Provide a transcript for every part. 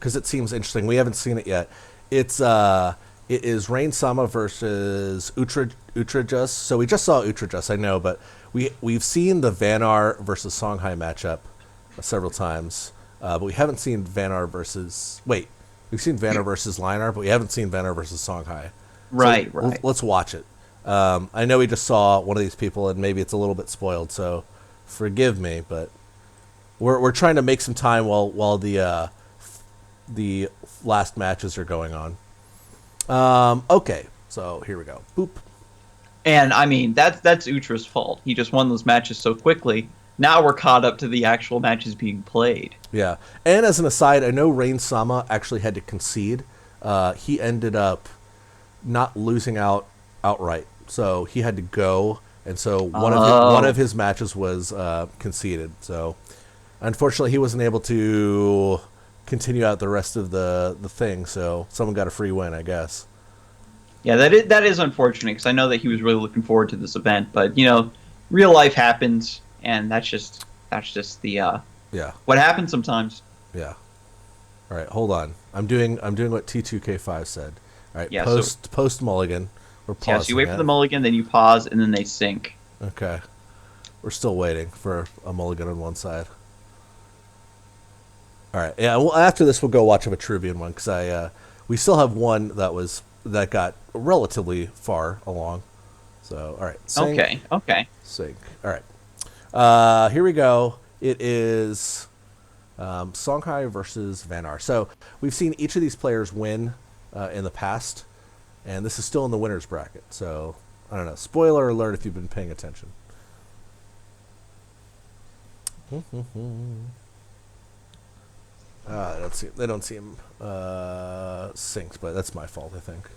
because it seems interesting. We haven't seen it yet. It is Rainesama versus Utracjusz. So we just saw Utracjusz, I know, but we've seen the Vanar versus Songhai matchup several times, but we haven't seen Vanar versus. Wait, we've seen Vanar versus Linar, but we haven't seen Vanar versus Songhai. Right, So right. let's watch it. I know we just saw one of these people, and maybe it's a little bit spoiled, so forgive me, but we're trying to make some time while the last matches are going on. Okay, so here we go. Boop. And I mean, that's Utra's fault. He just won those matches so quickly. Now we're caught up to the actual matches being played. Yeah, and as an aside, I know Rainesama actually had to concede. He ended up not losing outright, so he had to go, and so one of his matches was conceded. So unfortunately, he wasn't able to continue out the rest of the thing. So someone got a free win, I guess. Yeah, that is unfortunate because I know that he was really looking forward to this event, but real life happens, and that's just the Yeah, what happens sometimes. yeah. All right, hold on. I'm doing what T2K5 said. All right, Yeah, post mulligan. We're pausing. Yeah, so you wait for the mulligan, then you pause, and then they sync. Okay, we're still waiting for a mulligan on one side. All right, yeah. Well, after this, we'll go watch a Vitruvian one because we still have one that got relatively far along. So, all right. Sync, Okay. sync. All right. Here we go. It is Songhai versus Vanar. So we've seen each of these players win in the past, and this is still in the winners bracket. So I don't know. Spoiler alert if you've been paying attention. They don't seem synced, but that's my fault, I think.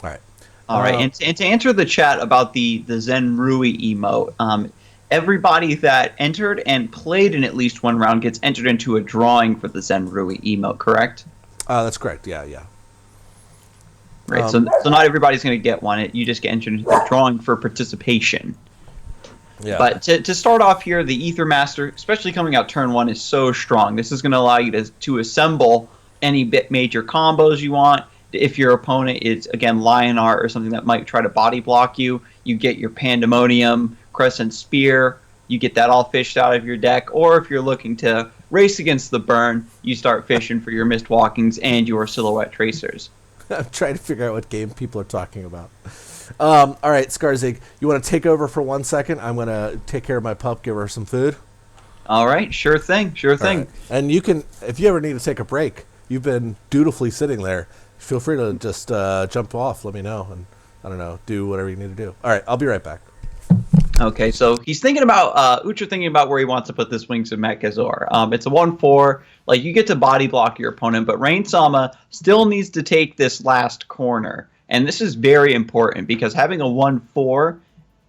All right. All right, and to answer the chat about the Zen Rui emote, everybody that entered and played in at least one round gets entered into a drawing for the Zen Rui emote, correct? That's correct. Yeah. Right. So not everybody's going to get one. You just get entered into the drawing for participation. Yeah. But to start off here, the Ether Master, especially coming out turn 1, is so strong. This is going to allow you to assemble any major combos you want. If your opponent is, again, Lionar or something that might try to body block you, you get your Pandemonium, Crescent Spear, you get that all fished out of your deck. Or if you're looking to race against the burn, you start fishing for your Mist Walkings and your Silhouette Tracers. I'm trying to figure out what game people are talking about. All right, Skarzig, you want to take over for 1 second? I'm going to take care of my pup, give her some food. All right, sure thing. Right. And you can, if you ever need to take a break, you've been dutifully sitting there. Feel free to just jump off, let me know, and I don't know, do whatever you need to do. All right, I'll be right back. Okay, so he's thinking about Utra thinking about where he wants to put this Wings of Mechazor. It's a 1/4. Like, you get to body block your opponent, but Rainesama still needs to take this last corner. And this is very important because having a 1/4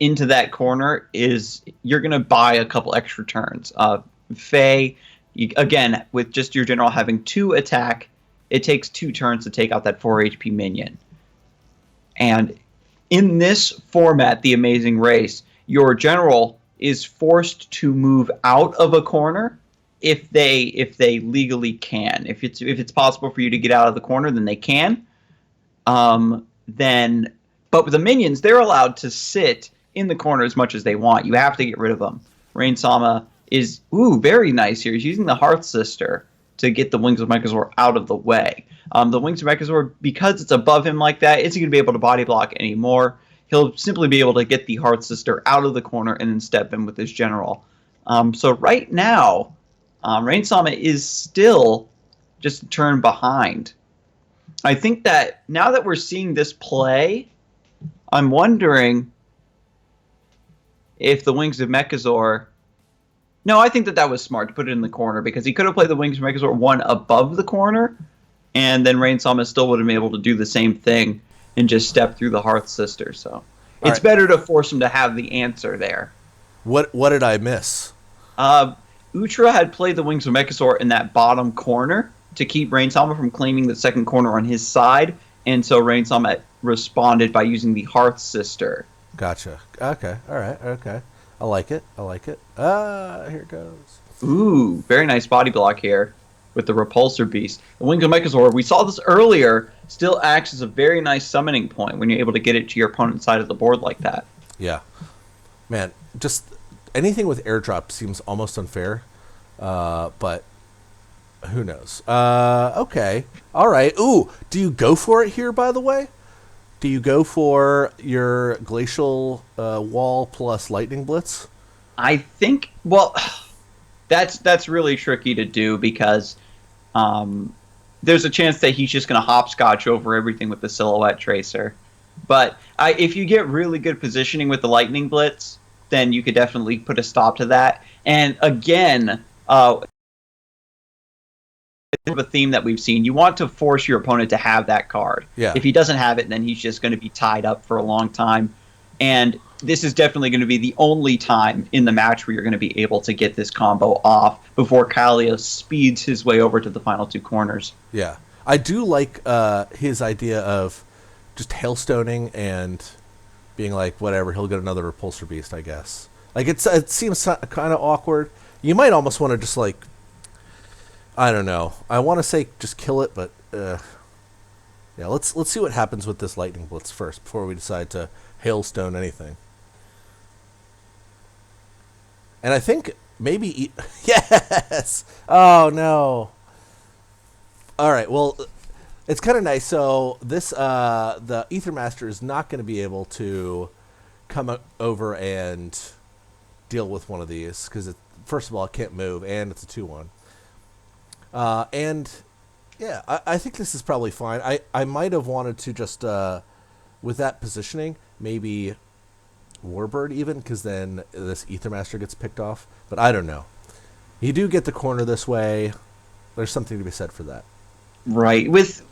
into that corner is you're going to buy a couple extra turns. Faye, again, with just your general having 2 attack, it takes 2 turns to take out that 4 HP minion. And in this format, the Amazyng Race, your general is forced to move out of a corner if they legally can. If it's possible for you to get out of the corner, then they can. But with the minions, they're allowed to sit in the corner as much as they want. You have to get rid of them. Rainesama is very nice here. He's using the Hearth Sister to get the Wings of Mechazor out of the way. The Wings of Mechazor, because it's above him like that, isn't going to be able to body block anymore. He'll simply be able to get the Hearth Sister out of the corner and then step in with his general. So right now, Rainesama is still just a turn behind. I think that now that we're seeing this play, I'm wondering if the Wings of Mechazor... No, I think that was smart to put it in the corner because he could have played the Wings of Mechazor 1 above the corner, and then Rainesama still would have been able to do the same thing and just step through the Hearth Sister. So it's better to force him to have the answer there. What did I miss? Utra had played the Wings of Mechazor in that bottom corner to keep Rainesama from claiming the second corner on his side, and so Rainesama responded by using the Hearth Sister. Gotcha. Okay. All right. Okay. I like it. Here it goes. Ooh, very nice body block here with the Repulsor Beast. The Wings of Mechazor, we saw this earlier, still acts as a very nice summoning point when you're able to get it to your opponent's side of the board like that. Yeah. Man, just anything with airdrop seems almost unfair, but who knows? Okay. All right. Ooh, do you go for it here, by the way? Do you go for your Glacial Wall plus Lightning Blitz? I think, well, that's really tricky to do because there's a chance that he's just going to hopscotch over everything with the Silhouette Tracer. But if you get really good positioning with the Lightning Blitz, then you could definitely put a stop to that. And again, a theme that we've seen. You want to force your opponent to have that card. Yeah. If he doesn't have it, then he's just going to be tied up for a long time. And this is definitely going to be the only time in the match where you're going to be able to get this combo off before Kalios speeds his way over to the final two corners. Yeah. I do like his idea of just hailstoning and being like, whatever, he'll get another Repulsor Beast, I guess. Like, it seems kind of awkward. You might almost want to just, like, I don't know. I want to say just kill it, but yeah. Let's see what happens with this Lightning Blitz first before we decide to hailstone anything. And I think maybe yes. Oh no. All right. Well, it's kind of nice. So this the Aethermaster is not going to be able to come over and deal with one of these because first of all it can't move and it's a 2/1. And yeah, I think this is probably fine. I might have wanted to just, with that positioning, maybe Warbird even, because then this Aethermaster gets picked off. But I don't know. You do get the corner this way. There's something to be said for that. Right. With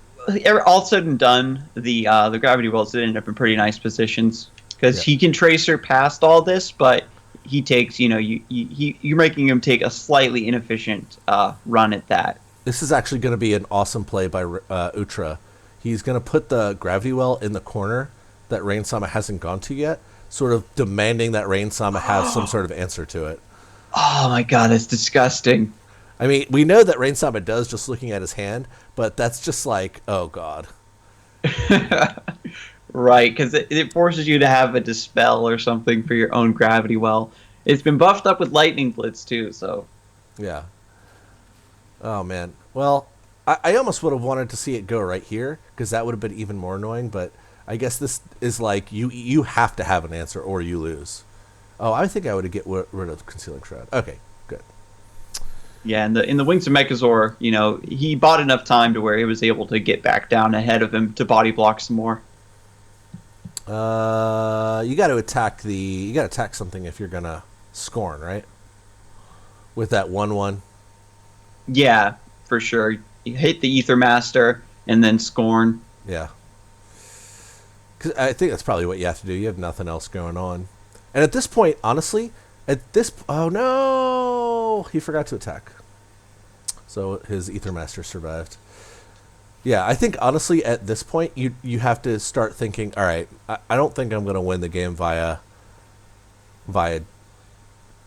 all said and done, the Gravity Wells did end up in pretty nice positions because he can Tracer past all this, but he takes, you're making him take a slightly inefficient run at that. This is actually going to be an awesome play by Utra. He's going to put the Gravity Well in the corner that Rainesama hasn't gone to yet, sort of demanding that Rainesama have some sort of answer to it. Oh my god, that's disgusting. I mean, we know that Rainesama does just looking at his hand, but that's just like, oh god. Right, because it forces you to have a Dispel or something for your own Gravity Well. It's been buffed up with Lightning Blitz, too, so... Yeah. Oh, man. Well, I almost would have wanted to see it go right here, because that would have been even more annoying, but I guess this is like, you have to have an answer, or you lose. Oh, I think I would get rid of Concealing Shroud. Okay, good. Yeah, and in the Wings of Mechazor, he bought enough time to where he was able to get back down ahead of him to body block some more. You got to attack something if you're gonna Scorn, right? With that 1/1. Yeah, for sure. You hit the Aethermaster and then Scorn. Yeah. 'Cause I think that's probably what you have to do. You have nothing else going on. And at this point, honestly, oh no, he forgot to attack. So his Aethermaster survived. Yeah, I think honestly at this point you have to start thinking, all right, I don't think I'm going to win the game via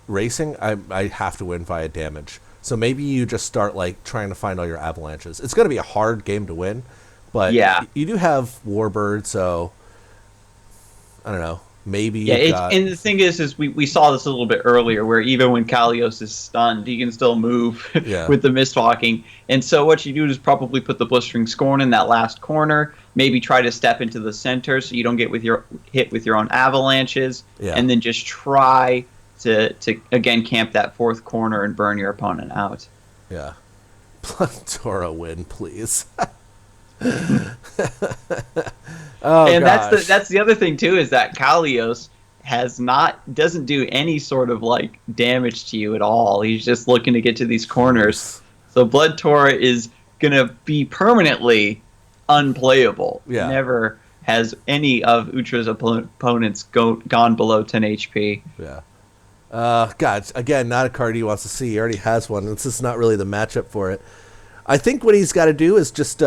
racing. I have to win via damage. So maybe you just start like trying to find all your avalanches. It's going to be a hard game to win, but yeah, you do have Warbird, so I don't know. Maybe yeah, and the thing is we saw this a little bit earlier, where even when Kalios is stunned, he can still move with the Mistwalking. And so what you do is probably put the Blistering Scorn in that last corner, maybe try to step into the center so you don't get hit with your own avalanches, and then just try to again camp that fourth corner and burn your opponent out. Yeah. Plantora win, please. Oh, and gosh. that's the other thing too, is that Kalios doesn't do any sort of like damage to you at all. He's just looking to get to these corners. So Blood Tora is gonna be permanently unplayable. Yeah. Never has any of Utra's opponents gone below 10 HP. Yeah. God, again, not a card he wants to see. He already has one. This is not really the matchup for it. I think what he's got to do is just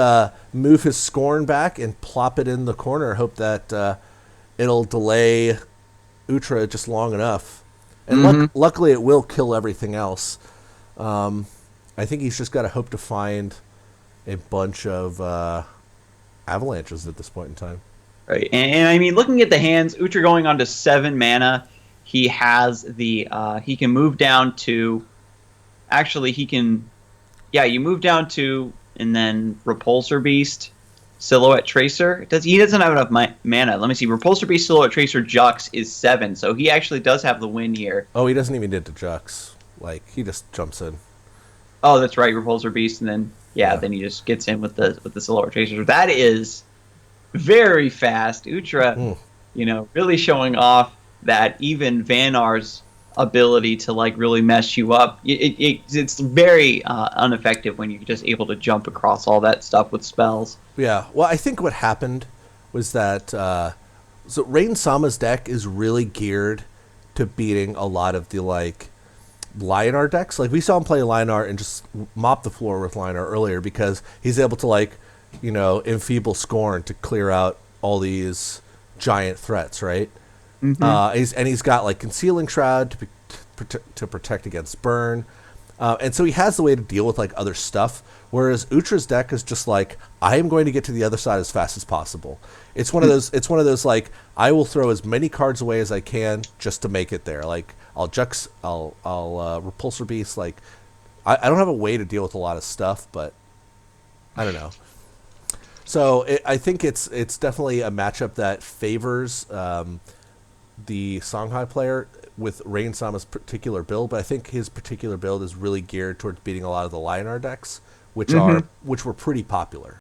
move his Scorn back and plop it in the corner. Hope that it'll delay Utra just long enough. And luckily it will kill everything else. I think he's just got to hope to find a bunch of avalanches at this point in time. Right, and I mean, looking at the hands, Utra going on to 7 mana. He has the he can move down to. Actually, he can. Yeah, you move down to and then Repulsor Beast, Silhouette Tracer. He doesn't have enough mana. Let me see. Repulsor Beast, Silhouette Tracer, Jux is 7, so he actually does have the win here. Oh, he doesn't even need to Jux. Like he just jumps in. Oh, that's right, Repulsor Beast, and then then he just gets in with the Silhouette Tracer. That is very fast. Utra, really showing off that even Vanar's ability to like really mess you up. It's very ineffective when you're just able to jump across all that stuff with spells. Yeah. Well, I think what happened was that so Rainesama's deck is really geared to beating a lot of the like Lionar decks. Like we saw him play Lionar and just mop the floor with Lionar earlier because he's able to like, enfeeble Scorn to clear out all these giant threats, right? Mm-hmm. He's got like Concealing Shroud to protect against burn, and so he has the way to deal with like other stuff. Whereas Utra's deck is just like, I am going to get to the other side as fast as possible. It's one of those. It's one of those like, I will throw as many cards away as I can just to make it there. Like I'll Repulsor Beast. Like I don't have a way to deal with a lot of stuff, but I don't know. So I think it's definitely a matchup that favors the Songhai player with Rainesama's particular build, but I think his particular build is really geared towards beating a lot of the Lionar decks, which were pretty popular.